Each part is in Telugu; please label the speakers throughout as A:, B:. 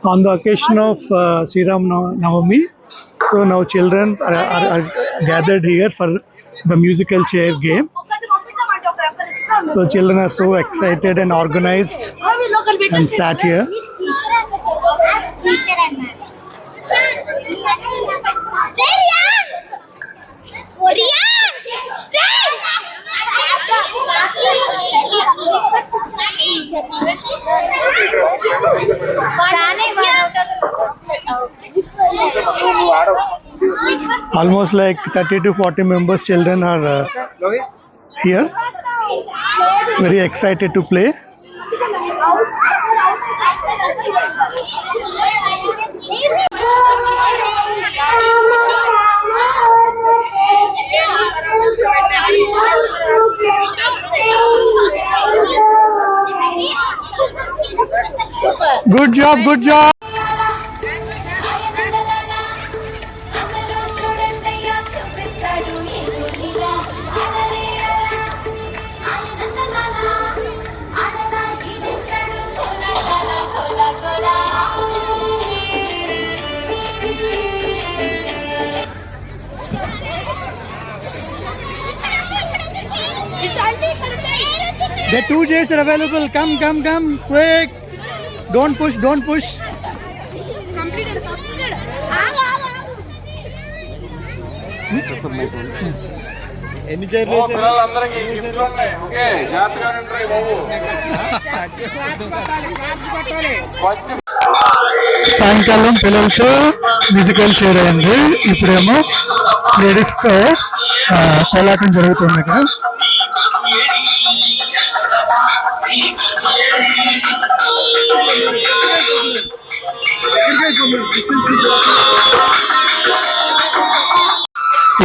A: on the occasion of Sri Ram Navami. So now children are gathered here for the musical chair game. So children are so excited and organized and sat here. Almost like 30 to 40 members children are here, very excited to play. Good job, good job. The 2 chairs are available. Come, quick. Don't push. ఎన్ని చైర్లు సాయంకాలం పిల్లలతో మ్యూజికల్ చైర్ అయింది. ఇప్పుడేమో లేడీస్ తో కోలాటం జరుగుతుంది ఇక్కడ.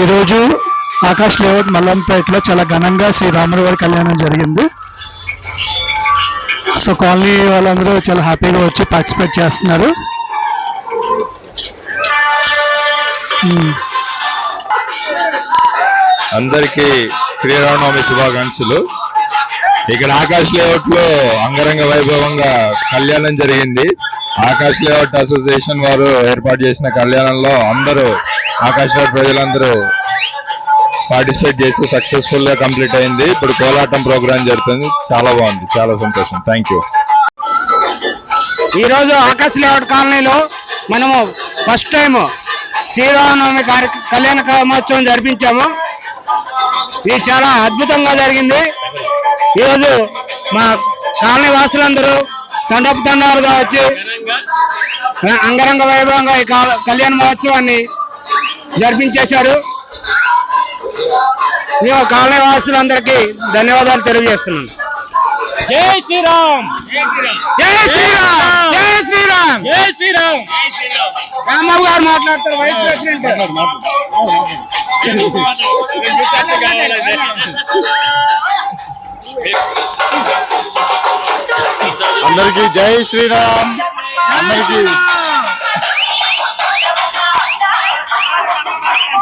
A: ఈరోజు ఆకాష్ లేఅవుట్ మల్లంపేటలో చాలా ఘనంగా శ్రీరాముల వారి కళ్యాణం జరిగింది. సో కాలనీ వాళ్ళందరూ చాలా హ్యాపీగా వచ్చి పార్టిసిపేట్ చేస్తున్నారు.
B: అందరికీ శ్రీరామనవమి శుభాకాంక్షలు. ఇక్కడ ఆకాష్ లేఅవుట్ లో అంగరంగ వైభవంగా కళ్యాణం జరిగింది. ఆకాష్ లేఅవుట్ అసోసియేషన్ వారు ఏర్పాటు చేసిన కళ్యాణంలో అందరూ ఆకాష్ లేఅవుట్ ప్రజలందరూ పార్టిసిపేట్ చేసి సక్సెస్ఫుల్ గా కంప్లీట్ అయింది. ఇప్పుడు కోలాటం ప్రోగ్రాం జరుగుతుంది. చాలా బాగుంది, చాలా సంతోషం. Thank you.
C: ఈ రోజు ఆకాష్ లేఅవుట్ కాలనీలో మనము ఫస్ట్ టైం శ్రీరామనవమి కళ్యాణ మహోత్సవం జరిపించాము. ఇది చాలా అద్భుతంగా జరిగింది. ఈరోజు మా కాలనీ వాసులందరూ తండాలుగా వచ్చి అంగరంగ వైభవంగా ఈ కళ్యాణ మహోత్సవాన్ని జరిపించేశారు. మేము కాలనీ వాసులందరికీ ధన్యవాదాలు తెలియజేస్తున్నాను. జై శ్రీరామ్, జై శ్రీరామ్, జై శ్రీరామ్, జై శ్రీరామ్. రాంబాబు గారు మాట్లాడతారు, వైస్ ప్రెసిడెంట్.
B: అందరికీ జై శ్రీరామ్. అందరికీ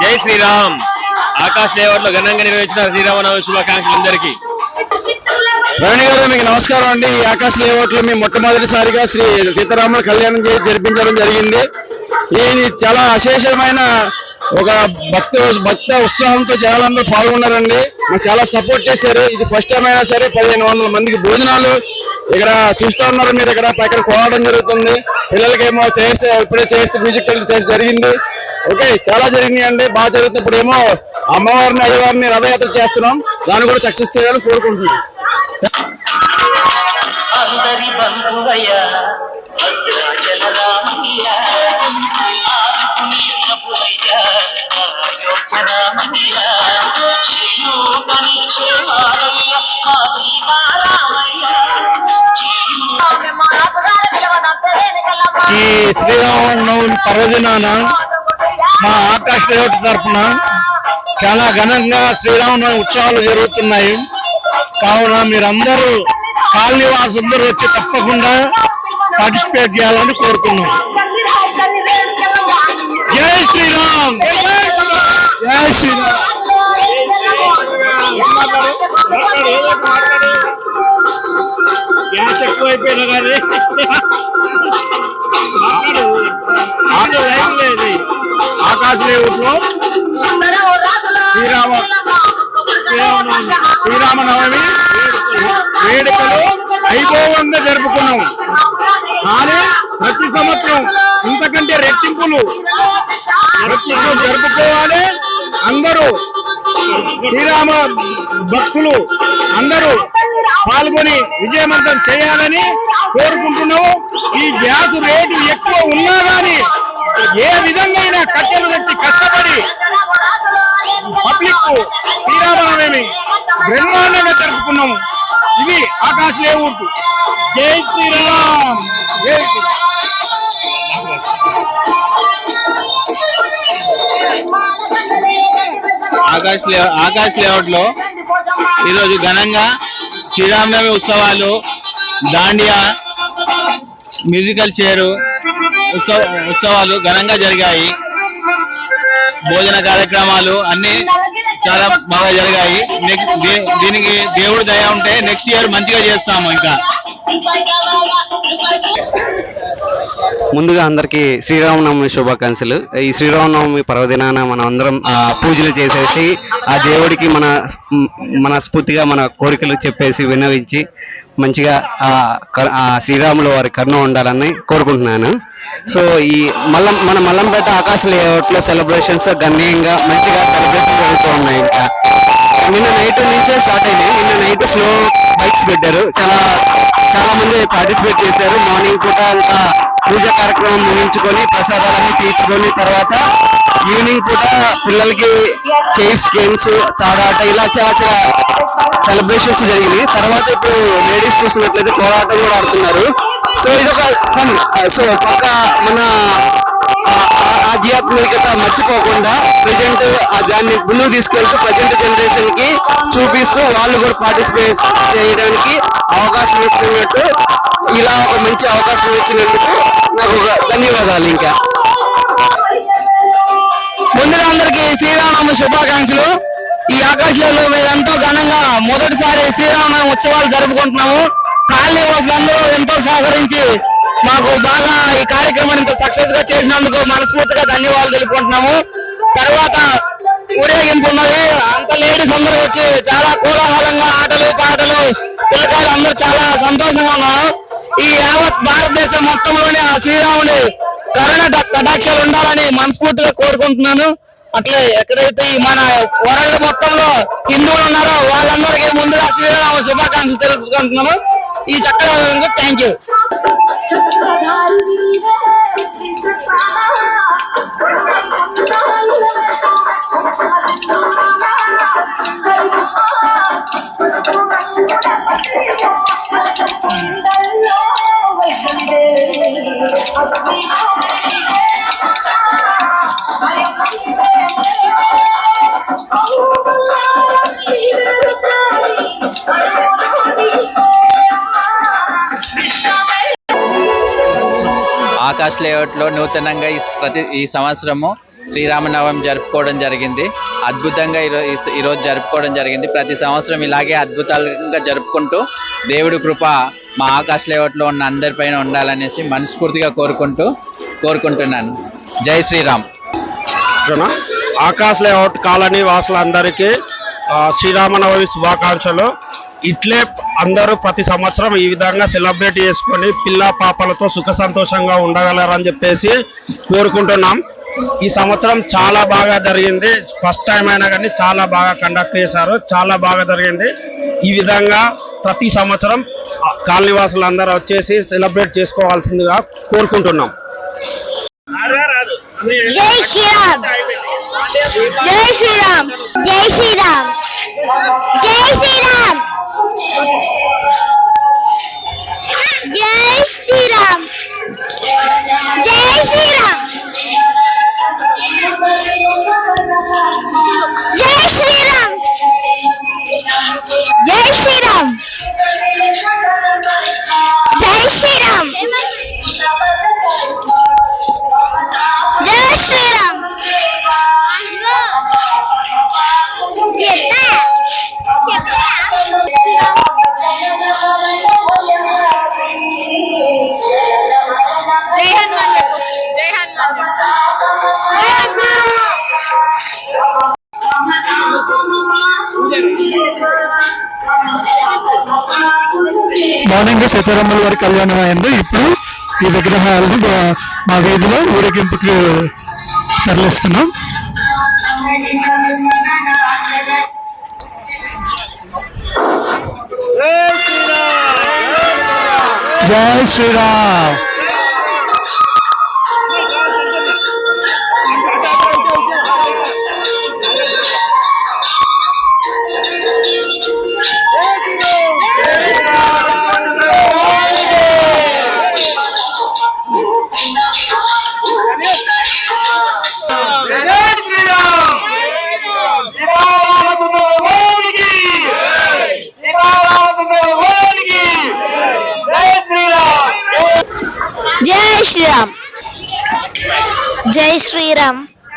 D: జై శ్రీరామ్. ఆకాష్ లేఅవుట్ లో ఘనంగా నిర్వహించిన శ్రీరామనవమి శుభాకాంక్షలు అందరికీ.
B: రాణి గారు మీకు నమస్కారం అండి. ఈ ఆకాష్ లేఅవుట్ లో మేము మొట్టమొదటిసారిగా శ్రీ సీతారాముల కళ్యాణం జరిపించడం జరిగింది. ఇది చాలా అశేషమైన ఒక భక్త ఉత్సాహంతో జనాలందరూ పాల్గొన్నారండి. మాకు చాలా సపోర్ట్ చేశారు. ఇది ఫస్ట్ టైం అయినా సరే 1500 మందికి భోజనాలు ఇక్కడ చూస్తూ ఉన్నారు. మీరు ఇక్కడ కోవడం జరుగుతుంది. పిల్లలకేమో ఇప్పుడే చేసి మ్యూజికల్ చేసి జరిగింది. ఓకే, చాలా జరిగినాయండి, బాగా జరుగుతుంది. ఇప్పుడు ఏమో అమ్మవారిని అయ్యవారిని రథయాత్ర చేస్తున్నాం. దాన్ని కూడా సక్సెస్ చేయాలని కోరుకుంటున్నాం.
C: ఈ శ్రీరామనవమి పర్వదినాన మా ఆకాష్ లేఅవుట్ తరఫున చాలా ఘనంగా శ్రీరామనవమి ఉత్సవాలు జరుగుతున్నాయి. కావున మీరందరూ కాలనీ వాసులందరూ వచ్చి తప్పకుండా పార్టిసిపేట్ చేయాలని కోరుతున్నాం. జై శ్రీరామ్, జై శ్రీరామ్. గ్యాస్ ఎక్కువైపోయినా కానీ
B: ఆకాశ్ లేఅవుట్ లో శ్రీరామనవమి వేడుకలు వైభవంగా జరుపుకున్నాం. కానీ ప్రతి సంవత్సరం ఇంతకంటే రెట్టింపులు జరుపుకోవాలి. అందరూ శ్రీరామ భక్తులు అందరూ పాల్గొని విజయవంతం చేయాలని కోరుకుంటున్నాము. ఈ గ్యాస్ రేటు ఎక్కువ ఉన్నా కానీ ఏ విధంగా కట్టెలు తెచ్చి కష్టపడి పబ్లిక్ శ్రీరామనవమి బ్రహ్మాండంగా జరుపుకున్నాము. ఇది ఆకాశ్ లేఅవుట్. జై శ్రీరామ్. జై శ్రీరామ్.
D: ఆకాశ్ లేఅవుట్ లో ఈరోజు ఘనంగా శ్రీరామనవమి ఉత్సవాలు, దాండియా, మ్యూజికల్ చైర్ ఉత్సవాలు ఘనంగా జరిగాయి. భోజన కార్యక్రమాలు అన్ని చాలా బాగా జరిగాయి. దీనికి దేవుడు దయ ఉంటే నెక్స్ట్ ఇయర్ మంచిగా చేస్తాము. ఇంకా
E: ముందుగా అందరికీ శ్రీరామనవమి శుభాకాంక్షలు. ఈ శ్రీరామనవమి పర్వదినాన మనం అందరం పూజలు చేసేసి ఆ దేవుడికి మనస్ఫూర్తిగా మన కోరికలు చెప్పేసి విన్నవించి మంచిగా ఆ శ్రీరాముల వారి కరుణ ఉండాలని కోరుకుంటున్నాను. సో ఈ మన మల్లంపేట ఆకాశ లేఅవుట్లో సెలబ్రేషన్స్ గణనీయంగా మంచిగా సెలబ్రేషన్ జరుగుతూ ఉన్నాయి. ఇంకా నిన్న నైట్ నుంచే స్టార్ట్ అయినాయి. నిన్న నైట్ స్లో బైక్స్ పెట్టారు. చాలా మంది పార్టిసిపేట్ చేశారు. మార్నింగ్ పూట ఇంకా పూజ కార్యక్రమం ముగించుకొని ప్రసాదాలన్నీ తీర్చుకొని తర్వాత ఈవినింగ్ పూట పిల్లలకి చైర్స్ గేమ్స్, తాడాట ఇలా చాలా సెలబ్రేషన్స్ జరిగినాయి. తర్వాత ఇప్పుడు లేడీస్ చూసినట్లయితే పోరాటం కూడా ఆడుతున్నారు. సో ఇదొక ఫన్. సో పక్క మన ఆధ్యాత్మికత మర్చిపోకుండా ప్రజెంట్ దాన్ని ముందుకు తీసుకెళ్తూ ప్రజెంట్ జనరేషన్ కి చూపిస్తూ వాళ్ళు కూడా పార్టిసిపేట్ చేయడానికి అవకాశం ఇస్తున్నట్టు ఇలా ఒక మంచి అవకాశం ఇచ్చినందుకు నాకు ధన్యవాదాలు. ఇంకా ముందుగా అందరికీ శ్రీరామనవమి శుభాకాంక్షలు. ఈ ఆకాశంలో మేము ఎంతో ఘనంగా మొదటిసారి శ్రీరామనవమి ఉత్సవాలు జరుపుకుంటున్నాము. కాలనీ వాసులందరూ ఎంతో సహకరించి మాకు బాగా ఈ కార్యక్రమాన్ని ఇంత సక్సెస్ గా చేసినందుకు మనస్ఫూర్తిగా ధన్యవాదాలు తెలుపుకుంటున్నాము. తర్వాత ఊరేగింపు ఉన్నది. అంత లేడీస్ అందరూ వచ్చి చాలా కోలాహలంగా ఆటలు పాటలు పిల్లకాయలు అందరూ చాలా సంతోషంగా ఉన్నారు. ఈ యావత్ భారతదేశం మొత్తంలోనే ఆ శ్రీరాముడి కరుణ కటాక్షాలు ఉండాలని మనస్ఫూర్తిగా కోరుకుంటున్నాను. అట్లే ఎక్కడైతే మన వరల్డ్ మొత్తంలో హిందువులు ఉన్నారో వాళ్ళందరికీ ముందుగా శ్రీరామ శుభాకాంక్షలు తెలుపుకుంటున్నాను. ఈ చక్కగా థ్యాంక్ యూ.
F: ఆకాశ్ లేఅవుట్లో నూతనంగా ఈ సంవత్సరము శ్రీరామనవమి జరుపుకోవడం జరిగింది. అద్భుతంగా ఈరోజు జరుపుకోవడం జరిగింది. ప్రతి సంవత్సరం ఇలాగే అద్భుతంగా జరుపుకుంటూ దేవుడి కృప మా ఆకాశ్ లేఅవుట్లో ఉన్న అందరిపైన ఉండాలనేసి మనస్ఫూర్తిగా కోరుకుంటున్నాను. జై శ్రీరామ్.
B: ఆకాశ్ లేఅవుట్ కాలనీ వాసులందరికీ శ్రీరామనవమి శుభాకాంక్షలు. ఇట్లే అందరూ ప్రతి సంవత్సరం ఈ విధంగా సెలబ్రేట్ చేసుకొని పిల్ల పాపలతో సుఖ సంతోషంగా ఉండగలరని చెప్పేసి కోరుకుంటున్నాం. ఈ సంవత్సరం చాలా బాగా జరిగింది. ఫస్ట్ టైం అయినా కానీ చాలా బాగా కండక్ట్ చేశారు. చాలా బాగా జరిగింది. ఈ విధంగా ప్రతి సంవత్సరం కాలనీవాసులందరూ వచ్చేసి సెలబ్రేట్ చేసుకోవాల్సిందిగా కోరుకుంటున్నాం.
G: జై శ్రీరామ్. జై శ్రీరామ్. జై శ్రీరామ్. జై శ్రీరామ్. జై శ్రీరామ్. జై శ్రీరామ్. జై శ్రీరామ్. జై శ్రీరామ్. జై శ్రీరామ్. జై శ్రీరామ్. జై హనుమాన్. జై హనుమాన్.
A: మార్నింగ్ సీతారాముల వారి కళ్యాణం అయింది. ఇప్పుడు ఈ విగ్రహాలను మా వీధిలో ఊరేగింపుకి తరలిస్తున్నాం. జై శ్రీరామ్.
G: జై శ్రీరామ్.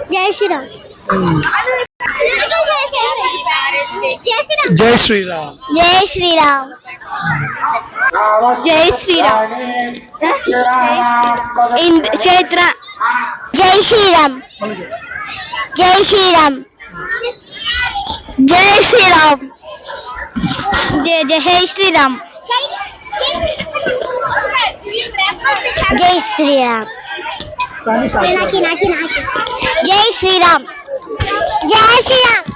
G: జై శ్రీరామ్. జై శ్రీరామ్.
A: జై శ్రీరామ్.
G: జై శ్రీరామ్. జై శ్రీరామ్. చైత్ర. జై శ్రీరామ్. జై శ్రీరామ్. జై శ్రీరామ్. జై జై శ్రీరామ్. జై శ్రీరామ్. జై శ్రీరామ్. జై శ్రీరామ్.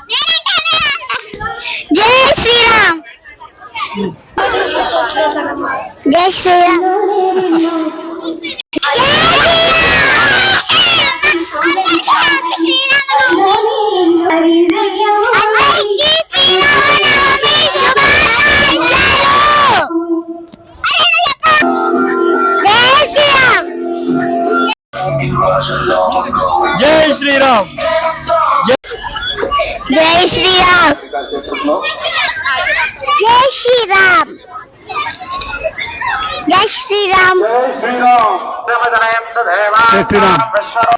G: జై శ్రీరామ్. జై శ్రీరామ్.
B: జై శ్రీరామ్.
G: జై శ్రీరామ్. జై శ్రీరామ్. జై శ్రీరామ్.
A: జై శ్రీరామ్.